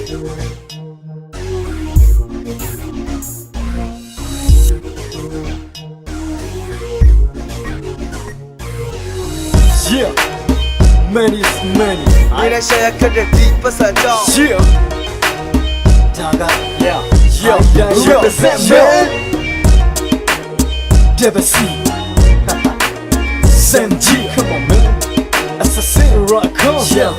Yeah, many is many. I ain't share cut the deep percent down. Yeah, Yeah. yeah. Represent man. Debussy. Sam G, come on man. Assassin rock on. Yeah.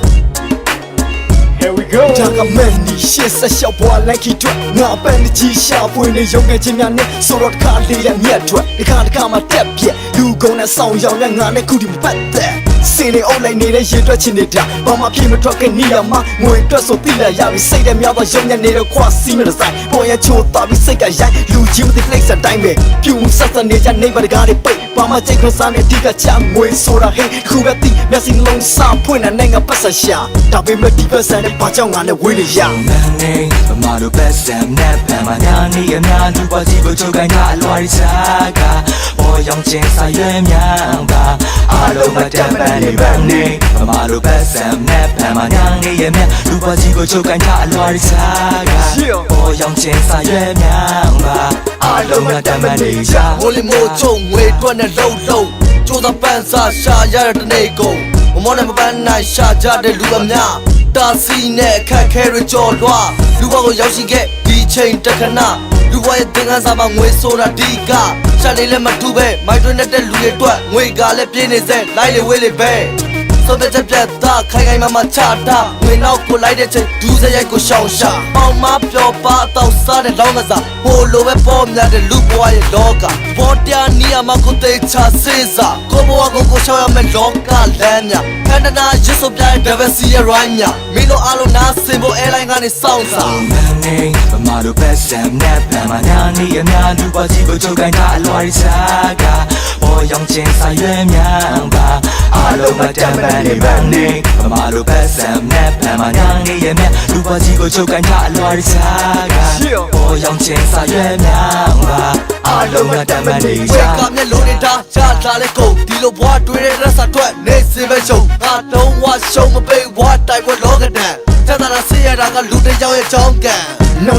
Here we go. ဒါကမန်နီရှေ့ဆက်လျှောက်ဘွားလိုက်ခိအတွက်ငါပန်းတကြီးရှာဖွေနေရုံငယ်ချင်းများနဲ့ဆိုတော့တစ်ခါလေးရမြတ်အတွက်တစ်ခါမှတက်ပြက်လူကုန်နဲ့ဆောင်ရောင်နဲ့ငါနဲ့ခုဒီမပတ်သက်စင်းနေအုပ်လိုက်နေတဲ့ရေတွက်ချင်နေတာဘာမှပြေမထွက်ခင်နေရမှာငွေတွက်ဆိုတိလာရပြီစိတ်ထဲများတော့ရုံညံ့နေတော့ခွာစီးမတဲ့ဆိုင်ပေါ်ရချိုးတာပြီးစိတ်ကရိုက်လူကြီးမသိဖလိတ်စတိုင်းပဲပြုံးဆက်စနေကြနေပါတကားတွေပိတ်ဘာမှစိတ်ခစားနဲ့အဓိကချငွေဆိုတာဟဲ့ခုပဲတိမျက်စိလုံးစားဖွင့်တဲ့နိုင်ငံပတ်ဆက်ရှာဒါပေမဲ့ဒီပတ်ဆက်နဲ့ဘာကြောင့်ငါနဲ့ဝေးနေရMoney, but my best and never my nanny and man do what you go to kind of Lord Saga. Boy, young James, I am young, but I love my damn money. But my best and never my nanny and man do what you go to kind of Lord Saga. Boy, young James, I am young, but I love my damn money. Holy mocho, wait, run a low. To the pants are shy at the nego. One of my night shot at the Lumia. တာစီနဲ့ခက်ခဲရကြော်လွှာလူဘကိုရောက်ရှိခဲ့ဒီချိန်တခဏလူဘရဲ့သင်္ကန်းစာမှာငွေဆိုတာဒီကရှာလေးလည်းမတူပဲမိုက်တွင်းတဲ့လူတွေအတွက်ငွေကလည်းပြင်းနေစေလိုက်လေဝေးလေပဲဆိုတဲ့ချက်ပြတ်သားခိုင်မချတာငွေနောက်ကိုလိုက်တဲ့ချိန်ဒူးစရိုက်ကိုရှောင်ရှာပေါင်မပြောပါတော့စားတဲ့လောင်းကစားဟိုလိုပဲပေါ်များတဲ့လူဘဝရဲ့လောကဘောတရားနီးယာမှာကိုသိချစေးစားကိုဘဝကိုရှောင်ရမယ်လောကလမ်းများခန္ဓာရစ်ဆိုပြတဲ့ Debussy ရဲ့ rhyme များမင်းတို့အားလုံးနားဆင်ဖို့ airline ကနေစောင့်စား Money, but my best and never my nanny and man do what you go to kind of Lord Saga. Boy, young James, I am young, but I love my damn money. But my best and never my nanny and man do what you go to kind of Lord Saga. Boy, young James, I am young, but I love my damn money. ဝေကမျက်လုံးနဲ့ထားချလာတဲ့ကုန်ဒီလိုဘွားတွေ့တဲ့ရက်စာထွက်နေစေပဲရှုံငါတော့ဝါရှုံမပေးဘွားတိုက်ပွဲလောကဒဏ်တသနာစေရတာကလူတစ်ယောက်ရဲ့ချောင်းကန် No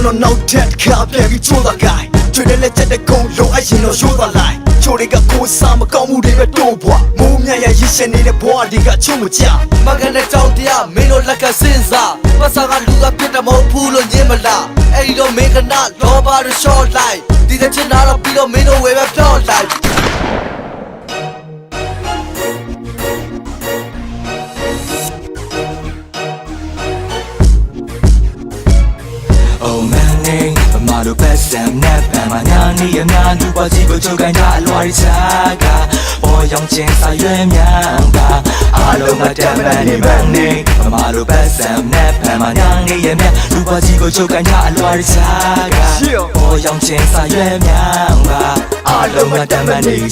that can't be a true guy ကျွေးတဲ့လက်ချက်တဲ့ကုန်လုံးအရင်တော့ရှိုးသွားလိုက်ချိုတွေကကိုယ်စားမကောင်းမှုတွေပဲတိုးပွားမိုးမြရရရှင်နေတဲ့ဘွားတွေကချုံမကြမကန်တဲ့ကြောင်တရားမင်းတို့လက်ကစင်စားပတ်စာကလူကပြစ်တယ်မဟုတ်ဘူးလို့ညင်မလားအဲ့ဒီတော့မင်းကနာလောဘရရှော့လိုက်ဒီတဲ့ချင်တာတော့ပြီးတော့မင်းတို့ဝယ်ပဲဖြော့လိုက်Oh money, but my best and never my nanny and man do what you go to kind of Lord Saga. Boy, young James, I am young, but I love my damn money. But my best and never my nanny and man do what you go to kind of Lord Saga. Boy, young James, I am young, but I love my damn money.